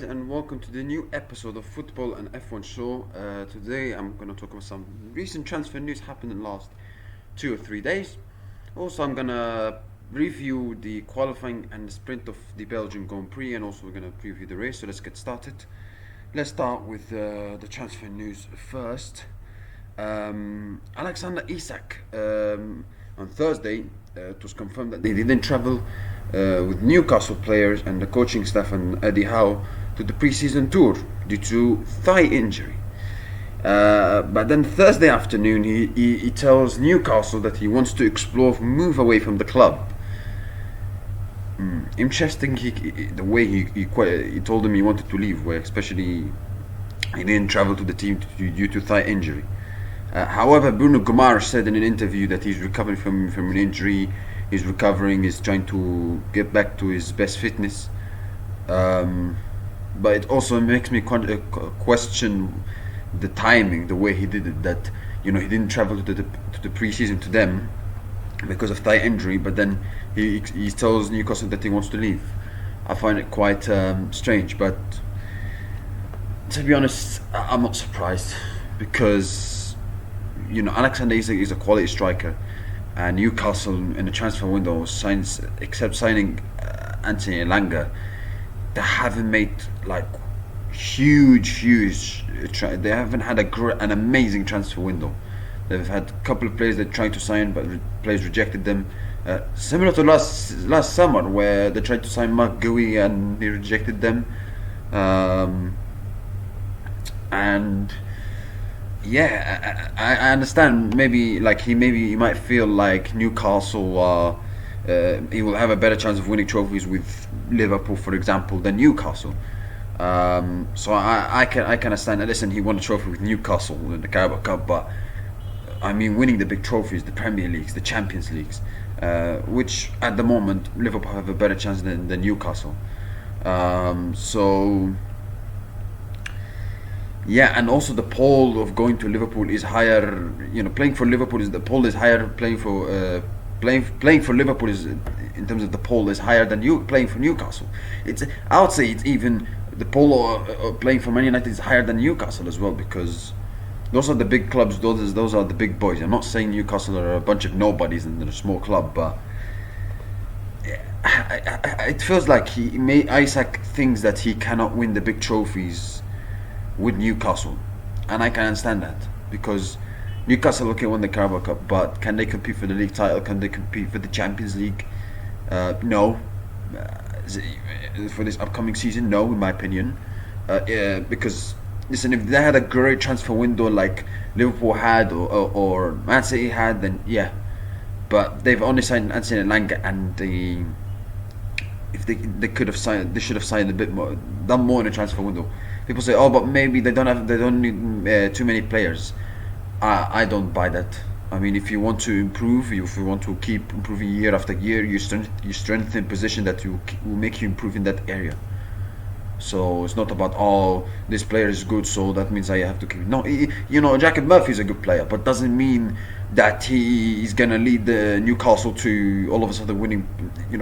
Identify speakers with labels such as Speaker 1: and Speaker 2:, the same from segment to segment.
Speaker 1: and welcome to the new episode of Football and F1 Show. Today, I'm going to talk about some recent transfer news happened in the last 2 or 3 days. Also, I'm going to review the qualifying and the sprint of the Belgian Grand Prix, and also we're going to preview the race. So let's get started. Let's start with the transfer news first. Alexander Isak, on Thursday, it was confirmed that they didn't travel with Newcastle players and the coaching staff and Eddie Howe to the pre-season tour due to thigh injury. But then Thursday afternoon, he tells Newcastle that he wants to explore move away from the club. Interesting, the way he told him he wanted to leave, where especially he didn't travel to the team due to thigh injury. However, Bruno Guimaraes said in an interview that he's recovering from an injury. He's recovering. He's trying to get back to his best fitness. But it also makes me question the timing, the way he did it. That he didn't travel to the preseason to them because of thigh injury, but then he tells Newcastle that he wants to leave. I find it quite strange, but to be honest, I'm not surprised because Alexander Isak is a quality striker, and Newcastle in the transfer window except signing Anthony Elanga, they haven't made like huge. They haven't had an amazing transfer window. They've had a couple of players they tried to sign, but players rejected them. Similar to last summer, where they tried to sign Mark Gui and he rejected them. And yeah, I understand. Maybe he might feel like Newcastle. He will have a better chance of winning trophies with Liverpool, for example, than Newcastle. So I can understand. Listen, he won a trophy with Newcastle in the Carabao Cup, but I mean, winning the big trophies, the Premier Leagues, the Champions Leagues, which at the moment Liverpool have a better chance than Newcastle. So yeah, and also the poll of going to Liverpool is higher. Playing for Liverpool is the poll is higher. Playing for Liverpool is, in terms of the poll, is higher than you playing for Newcastle. I would say it's even the poll playing for Man United is higher than Newcastle as well, because those are the big clubs. Those are the big boys. I'm not saying Newcastle are a bunch of nobodies and they're a small club, but it feels like Isak thinks that he cannot win the big trophies with Newcastle, and I can understand that, because Newcastle won the Carabao Cup, but can they compete for the league title? Can they compete for the Champions League? No. For this upcoming season, no, in my opinion. Because listen, if they had a great transfer window like Liverpool had or Man City had, then yeah. But they've only signed Anthony Elanga, and if they could have signed, they should have signed a bit more, done more in the transfer window. People say, oh, but maybe they don't need too many players. I don't buy that. I mean, if you want to improve, if you want to keep improving year after year, you strengthen position that will make you improve in that area. So it's not about, oh, this player is good, so that means I have to keep. No, Jacob Murphy is a good player, but doesn't mean that he is gonna lead the Newcastle to all of a sudden winning,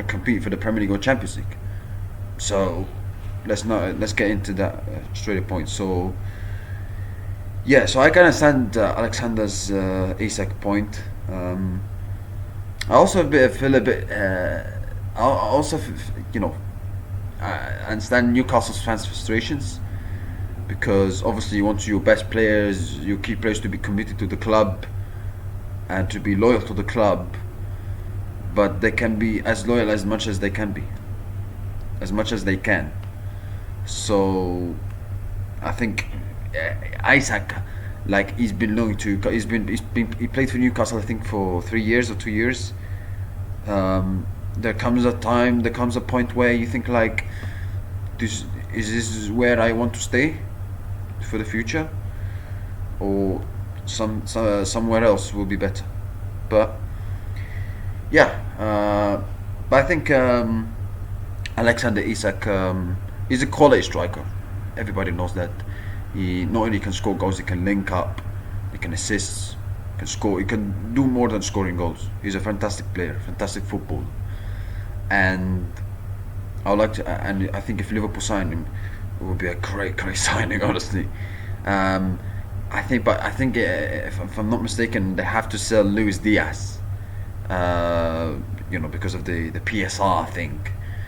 Speaker 1: compete for the Premier League or Champions League. So let's get into that straight to point. So yeah, so I can understand Alexander's Isak point. I also feel a bit. I understand Newcastle's fans' frustrations, because obviously you want your best players, your key players, to be committed to the club and to be loyal to the club, but they can be as loyal as much as they can be, as much as they can. So I think Isak, like, he played for Newcastle, I think, for 3 years or 2 years. There comes a point where you think, like, this where I want to stay for the future, or somewhere else will be better. But yeah, but I think Alexander Isak is a quality striker. Everybody knows that. He not only can score goals, he can link up, he can assist, he can score, he can do more than scoring goals. He's a fantastic player, fantastic footballer. And I think if Liverpool sign him, would be a great signing, honestly. Um, but I think if I'm not mistaken, they have to sell Luis Diaz. Uh, because of the PSR thing.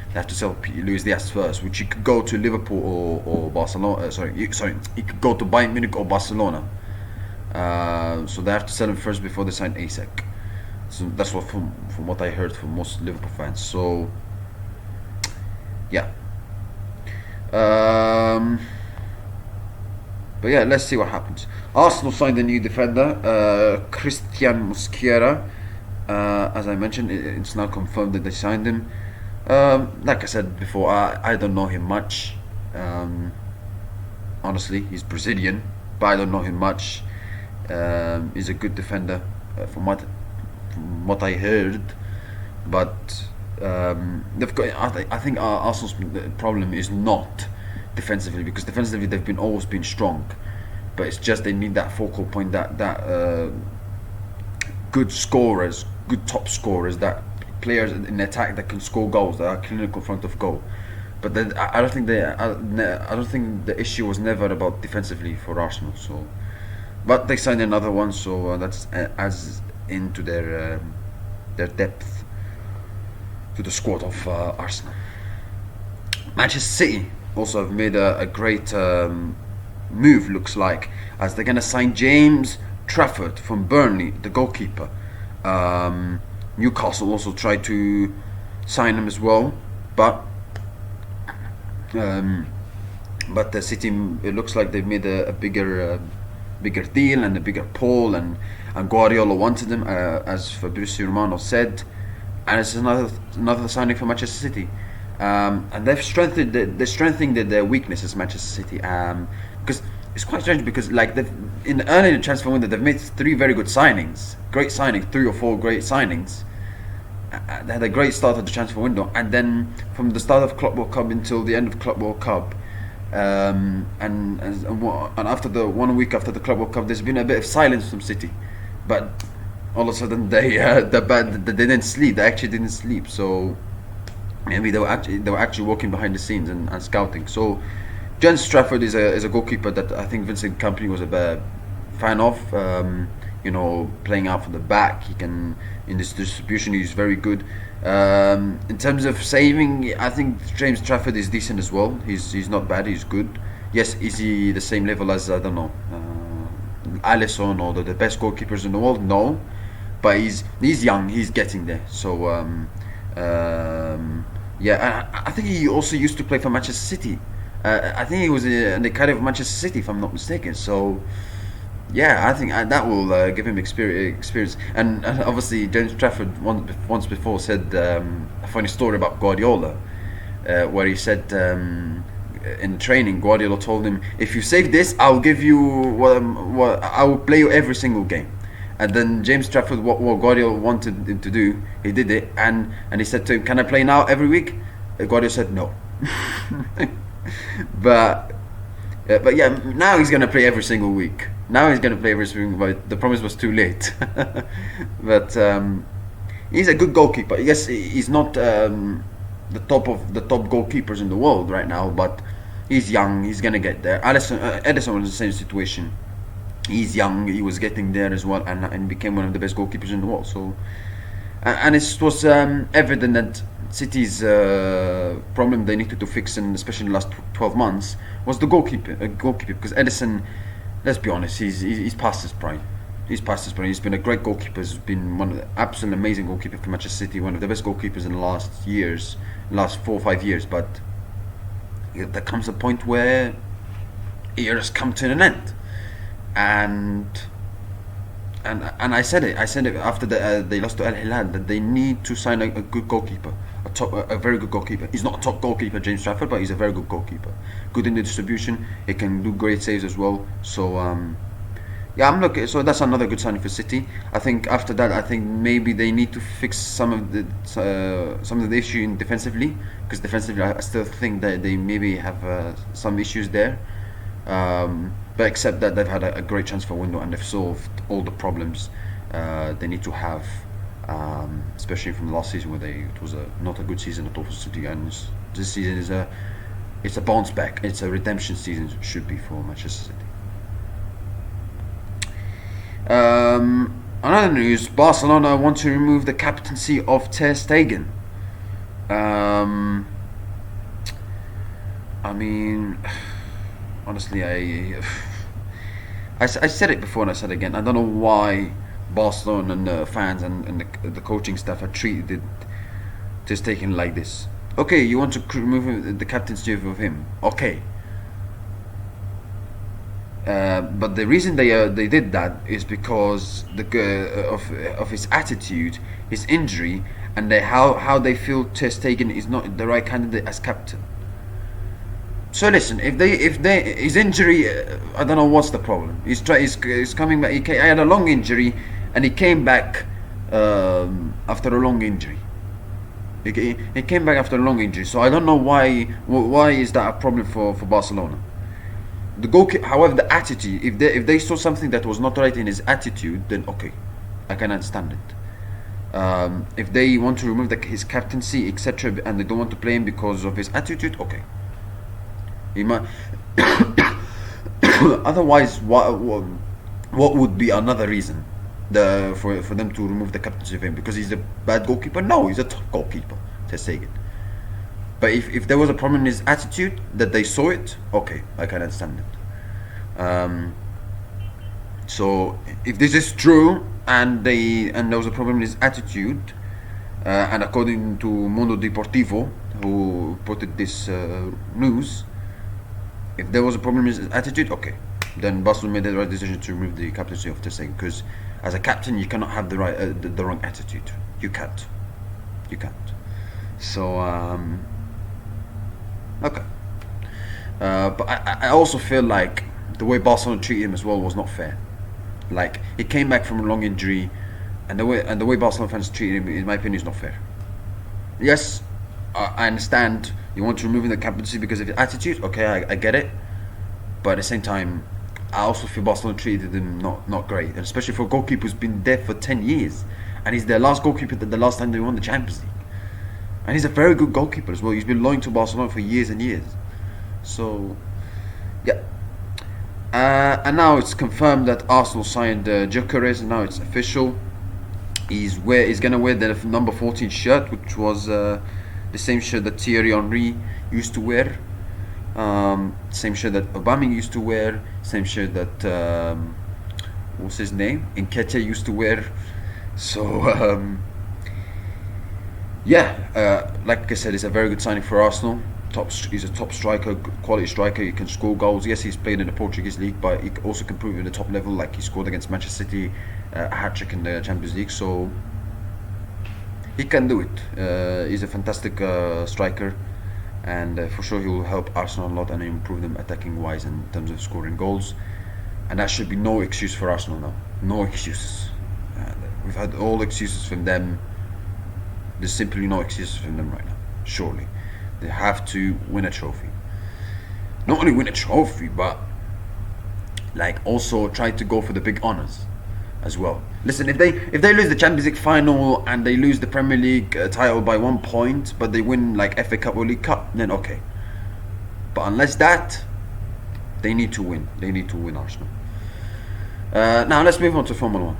Speaker 1: They have to sell Luis Diaz first, which he could go to Liverpool or Barcelona. Sorry, he could go to Bayern Munich or Barcelona. So they have to sell him first before they sign Isak. So that's what from what I heard from most Liverpool fans. So yeah. Um, but yeah, let's see what happens. Arsenal signed a new defender, Christian Mosquera. As I mentioned, it's now confirmed that they signed him. Like I said before, I don't know him much. Um, Honestly, he's Brazilian, but I don't know him much. He's a good defender, from what I heard. But they've got. I think Arsenal's problem is not defensively, because defensively they've been always been strong, but it's just they need that focal point, that good scorers, good top scorers, that players in attack that can score goals, that are clinical in front of goal. But then, I don't think I don't think the issue was never about defensively for Arsenal. So, but they signed another one, so that's adds into their depth to the squad of Arsenal. Manchester City also have made a great move, looks like, as they're going to sign James Trafford from Burnley, the goalkeeper. Newcastle also tried to sign him as well, but um, the City, it looks like they've made a bigger deal and a bigger poll, and Guardiola wanted him, as Fabrizio Romano said, and it's another signing for Manchester City. And they're strengthening their weaknesses, Manchester City. Because it's quite strange, because like in the early transfer window they've made three very good signings, great signings, three or four great signings. They had a great start of the transfer window, and then from the start of Club World Cup until the end of Club World Cup, and after the 1 week after the Club World Cup, there's been a bit of silence from City, but all of a sudden they didn't sleep. They actually didn't sleep. So maybe they were actually working behind the scenes and scouting. So James Trafford is a goalkeeper that I think Vincent Company was a bit fan of. Playing out from the back, he can, in this distribution, he's very good. In terms of saving, I think James Trafford is decent as well. He's not bad. He's good. Yes, is he the same level as, I don't know, Alisson or the best goalkeepers in the world? No, but he's young. He's getting there. So yeah, I think he also used to play for Manchester City. I think he was in the academy of Manchester City, if I'm not mistaken. So yeah, I think that will give him experience. And obviously, James Trafford once before said a funny story about Guardiola, where he said, in training, Guardiola told him, "If you save this, I'll give you I will play you every single game." And then James Trafford, what Guardiola wanted him to do, he did it, and he said to him, "Can I play now every week?" Guardiola said no. but but yeah, now he's gonna play every single week. Now he's gonna play every single week, but the promise was too late. But he's a good goalkeeper. Yes, he's not the top of the top goalkeepers in the world right now, but he's young. He's gonna get there. Edison was the same situation. He's young. He was getting there as well, and became one of the best goalkeepers in the world. So, and it was evident that City's problem they needed to fix, and especially in the last 12 months, was the goalkeeper. Because Edison, let's be honest, he's past his prime. He's past his prime. He's been a great goalkeeper. He's been one of the absolute amazing goalkeepers for Manchester City. One of the best goalkeepers in the last 4 or 5 years. But there comes a point where eras come to an end, and I said it after they lost to Al Hilal, that they need to sign a good goalkeeper, a very good goalkeeper. He's not a top goalkeeper, James Trafford, but he's a very good goalkeeper. Good in the distribution. He can do great saves as well. So yeah, I'm looking. So that's another good signing for City. I think after that, I think maybe they need to fix some of the issue in defensively, because defensively I still think that they maybe have some issues there. But except that they've had a great transfer window, and they've solved all the problems they need to have, especially from the last season, where it was not a good season at all for City, and this season is It's a bounce back. It's a redemption season. Should be for Manchester City. Another news: Barcelona want to remove the captaincy of Ter Stegen. I mean, honestly, I said it before and I said it again. I don't know why Barcelona and the fans and the coaching staff are treated Ter Stegen like this. Okay, you want to remove the captaincy of him. Okay. But the reason they did that is because of his attitude, his injury, and how they feel Ter Stegen is not the right candidate as captain. So listen, if his injury, I don't know what's the problem. He's coming back. He had a long injury, and he came back after a long injury. He came back after a long injury. So I don't know why is that a problem for Barcelona. The goalkeeper, however, the attitude. If they saw something that was not right in his attitude, then okay, I can understand it. If they want to remove his captaincy, etc., and they don't want to play him because of his attitude, okay. He might. Otherwise, what would be another reason for them to remove the captaincy of him? Because he's a bad goalkeeper? No, he's a top goalkeeper, Ter Stegen. But if there was a problem in his attitude that they saw it, okay, I can understand it. So if this is true and there was a problem in his attitude, and according to Mundo Deportivo, who put this news, if there was a problem in his attitude, okay, then Barcelona made the right decision to remove the captaincy of Ter Stegen, because as a captain you cannot have the wrong attitude. You can't. So okay. But I also feel like the way Barcelona treated him as well was not fair. Like, he came back from a long injury, and the way Barcelona fans treated him, in my opinion, is not fair. Yes, I understand you want to remove him the captaincy because of his attitude. Okay, I get it. But at the same time, I also feel Barcelona treated him not great, and especially for a goalkeeper who's been there for 10 years, and he's their last goalkeeper the last time they won the Champions League. And he's a very good goalkeeper as well. He's been loyal to Barcelona for years and years. So, yeah. And now it's confirmed that Arsenal signed Gyökeres. Now it's official. He's gonna wear the number 14 shirt, which was the same shirt that Thierry Henry used to wear. Same shirt that Aubameyang used to wear. Same shirt that what's his name? Nketiah used to wear. So yeah, like I said, it's a very good signing for Arsenal. He's a top striker, quality striker. He can score goals. Yes, he's played in the Portuguese league, but he also can prove in the top level. Like, he scored against Manchester City, a hat trick in the Champions League. So he can do it. He's a fantastic striker, and for sure he will help Arsenal a lot and improve them attacking wise in terms of scoring goals. And that should be no excuse for Arsenal now. No excuses. We've had all excuses from them. There's simply no excuses from them right now. Surely they have to win a trophy. Not only win a trophy, but like also try to go for the big honors as well. Listen, if they lose the Champions League final and they lose the Premier League title by 1 point, but they win like FA Cup or League Cup, then okay. But unless that, they need to win. They need to win, Arsenal. Now let's move on to Formula 1.